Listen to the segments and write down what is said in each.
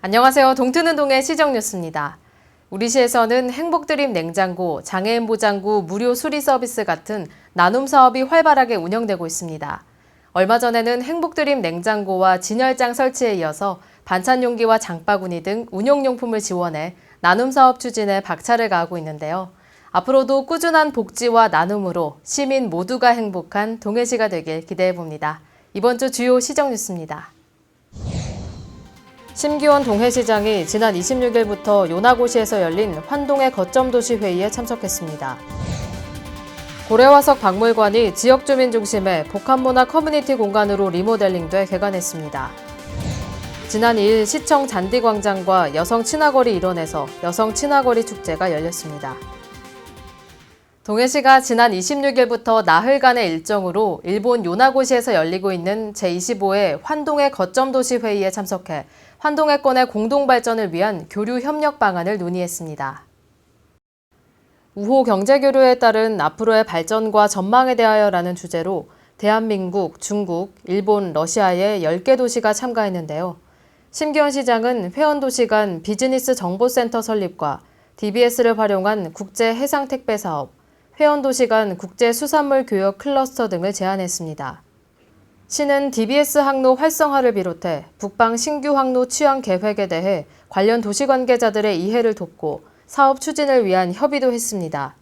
안녕하세요. 동트는 동의 시정뉴스입니다. 우리 시에서는 행복드림 냉장고, 장애인 보장구 무료 수리 서비스 같은 나눔 사업이 활발하게 운영되고 있습니다. 얼마 전에는 행복드림 냉장고와 진열장 설치에 이어서 반찬 용기와 장바구니 등 운용용품을 지원해 나눔 사업 추진에 박차를 가하고 있는데요. 앞으로도 꾸준한 복지와 나눔으로 시민 모두가 행복한 동해시가 되길 기대해봅니다. 이번 주 주요 시정뉴스입니다. 심기원 동해시장이 지난 26일부터 요나고시에서 열린 환동의 거점도시 회의에 참석했습니다. 고래화석 박물관이 지역 주민 중심의 복합문화 커뮤니티 공간으로 리모델링돼 개관했습니다. 지난 2일 시청 잔디광장과 여성 친화거리 일원에서 여성 친화거리 축제가 열렸습니다. 동해시가 지난 26일부터 나흘간의 일정으로 일본 요나고시에서 열리고 있는 제25회 환동의 거점도시 회의에 참석해 환동해권의 공동발전을 위한 교류 협력 방안을 논의했습니다. 우호 경제교류에 따른 앞으로의 발전과 전망에 대하여라는 주제로 대한민국, 중국, 일본, 러시아의 10개 도시가 참가했는데요. 심기원 시장은 회원도시 간 비즈니스 정보센터 설립과 DBS를 활용한 국제 해상택배 사업, 회원도시 간 국제 수산물 교역 클러스터 등을 제안했습니다. 시는 DBS 항로 활성화를 비롯해 북방 신규 항로 취향 계획에 대해 관련 도시 관계자들의 이해를 돕고 사업 추진을 위한 협의도 했습니다.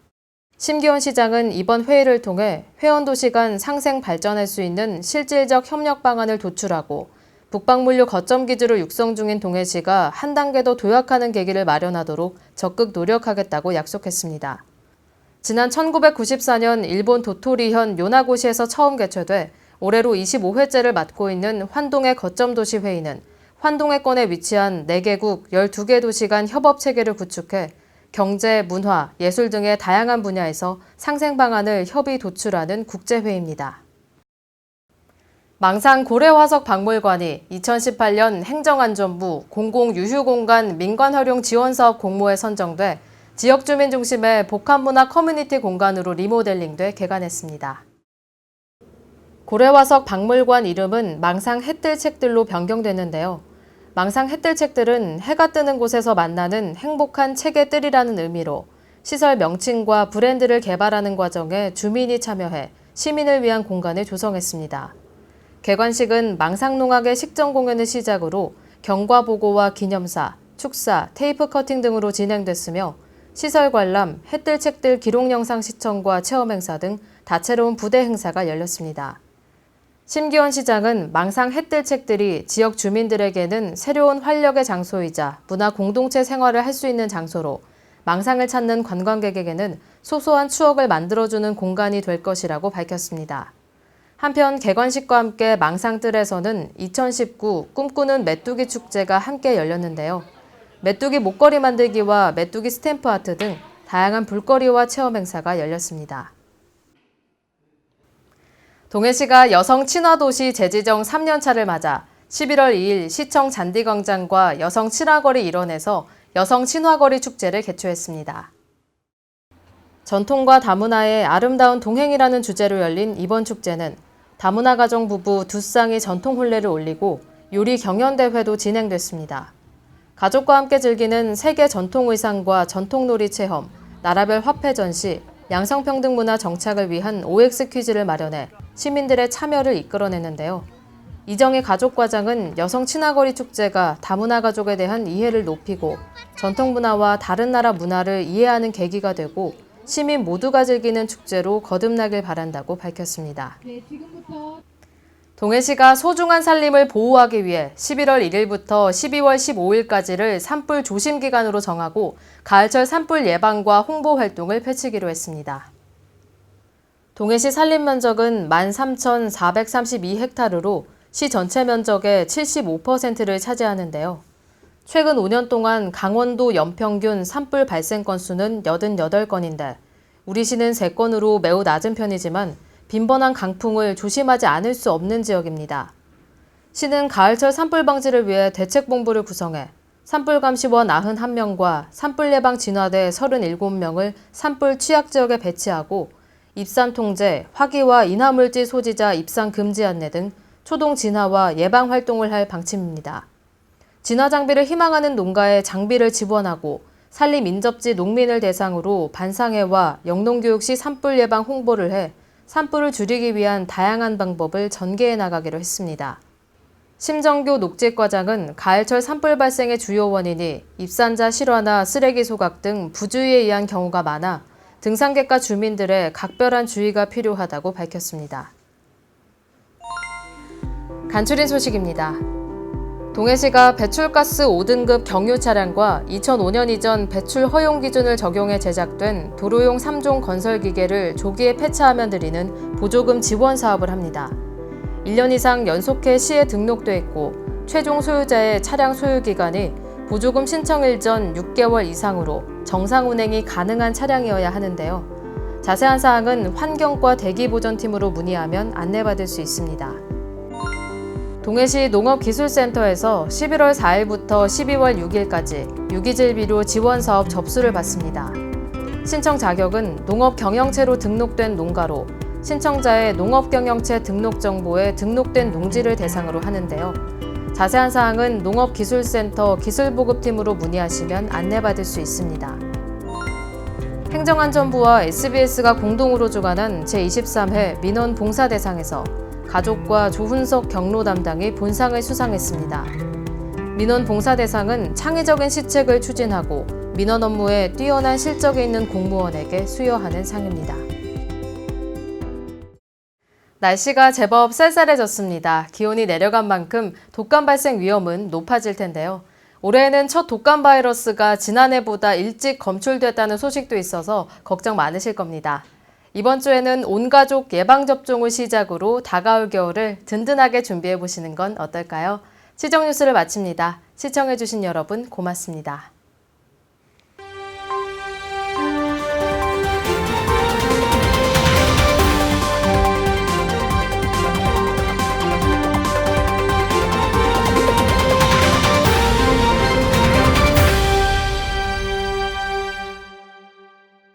심기원 시장은 이번 회의를 통해 회원도시 간 상생 발전할 수 있는 실질적 협력 방안을 도출하고 북방물류 거점 기지로 육성 중인 동해시가 한 단계 더 도약하는 계기를 마련하도록 적극 노력하겠다고 약속했습니다. 지난 1994년 일본 도토리현 요나고시에서 처음 개최돼 올해로 25회째를 맡고 있는 환동의 거점도시 회의는 환동해권에 위치한 4개국 12개 도시 간 협업체계를 구축해 경제, 문화, 예술 등의 다양한 분야에서 상생 방안을 협의 도출하는 국제회의입니다. 망상 고래화석 박물관이 2018년 행정안전부 공공유휴공간 민관활용 지원사업 공모에 선정돼 지역 주민 중심의 복합문화 커뮤니티 공간으로 리모델링돼 개관했습니다. 고래화석 박물관 이름은 망상 해뜰책들로 변경됐는데요. 망상 해뜰책들은 해가 뜨는 곳에서 만나는 행복한 책의 뜰이라는 의미로 시설 명칭과 브랜드를 개발하는 과정에 주민이 참여해 시민을 위한 공간을 조성했습니다. 개관식은 망상농악의 식전 공연을 시작으로 경과 보고와 기념사, 축사, 테이프 커팅 등으로 진행됐으며 시설 관람, 해뜰책들 기록 영상 시청과 체험 행사 등 다채로운 부대 행사가 열렸습니다. 심기원 시장은 망상 해뜰책들이 지역 주민들에게는 새로운 활력의 장소이자 문화 공동체 생활을 할 수 있는 장소로 망상을 찾는 관광객에게는 소소한 추억을 만들어주는 공간이 될 것이라고 밝혔습니다. 한편 개관식과 함께 망상뜰에서는 2019 꿈꾸는 메뚜기 축제가 함께 열렸는데요. 메뚜기 목걸이 만들기와 메뚜기 스탬프 아트 등 다양한 볼거리와 체험 행사가 열렸습니다. 동해시가 여성 친화도시 재지정 3년차를 맞아 11월 2일 시청 잔디광장과 여성 친화거리 일원에서 여성 친화거리 축제를 개최했습니다. 전통과 다문화의 아름다운 동행이라는 주제로 열린 이번 축제는 다문화 가정 부부 두 쌍이 전통 혼례를 올리고 요리 경연대회도 진행됐습니다. 가족과 함께 즐기는 세계 전통 의상과 전통 놀이 체험, 나라별 화폐 전시, 양성평등 문화 정착을 위한 OX 퀴즈를 마련해 시민들의 참여를 이끌어냈는데요. 이정희 가족과장은 여성 친화거리 축제가 다문화 가족에 대한 이해를 높이고 전통 문화와 다른 나라 문화를 이해하는 계기가 되고 시민 모두가 즐기는 축제로 거듭나길 바란다고 밝혔습니다. 동해시가 소중한 산림을 보호하기 위해 11월 1일부터 12월 15일까지를 산불 조심 기간으로 정하고 가을철 산불 예방과 홍보 활동을 펼치기로 했습니다. 동해시 산림 면적은 13,432헥타르로 시 전체 면적의 75%를 차지하는데요. 최근 5년 동안 강원도 연평균 산불 발생 건수는 88건인데 우리 시는 3건으로 매우 낮은 편이지만 빈번한 강풍을 조심하지 않을 수 없는 지역입니다. 시는 가을철 산불 방지를 위해 대책본부를 구성해 산불감시원 91명과 산불 예방 진화대 37명을 산불 취약 지역에 배치하고 입산 통제, 화기와 인화물질 소지자 입산 금지 안내 등 초동 진화와 예방 활동을 할 방침입니다. 진화 장비를 희망하는 농가에 장비를 지원하고 산림 인접지 농민을 대상으로 반상회와 영농교육 시 산불 예방 홍보를 해 산불을 줄이기 위한 다양한 방법을 전개해 나가기로 했습니다. 심정교 녹직과장은 가을철 산불 발생의 주요 원인이 입산자 실화나 쓰레기 소각 등 부주의에 의한 경우가 많아 등산객과 주민들의 각별한 주의가 필요하다고 밝혔습니다. 간추린 소식입니다. 동해시가 배출가스 5등급 경유 차량과 2005년 이전 배출 허용 기준을 적용해 제작된 도로용 3종 건설 기계를 조기에 폐차하면 드리는 보조금 지원 사업을 합니다. 1년 이상 연속해 시에 등록돼 있고 최종 소유자의 차량 소유 기간이 보조금 신청일 전 6개월 이상으로 정상 운행이 가능한 차량이어야 하는데요. 자세한 사항은 환경과 대기보전팀으로 문의하면 안내받을 수 있습니다. 동해시 농업기술센터에서 11월 4일부터 12월 6일까지 유기질 비료 지원 사업 접수를 받습니다. 신청 자격은 농업경영체로 등록된 농가로 신청자의 농업경영체 등록 정보에 등록된 농지를 대상으로 하는데요. 자세한 사항은 농업기술센터 기술보급팀으로 문의하시면 안내받을 수 있습니다. 행정안전부와 SBS가 공동으로 주관한 제23회 민원 봉사대상에서 가족과 조훈석 경로 담당이 본상을 수상했습니다. 민원 봉사대상은 창의적인 시책을 추진하고 민원 업무에 뛰어난 실적이 있는 공무원에게 수여하는 상입니다. 날씨가 제법 쌀쌀해졌습니다. 기온이 내려간 만큼 독감 발생 위험은 높아질 텐데요. 올해에는 첫 독감 바이러스가 지난해보다 일찍 검출됐다는 소식도 있어서 걱정 많으실 겁니다. 이번 주에는 온가족 예방접종을 시작으로 다가올 겨울을 든든하게 준비해 보시는 건 어떨까요? 시정뉴스를 마칩니다. 시청해주신 여러분 고맙습니다.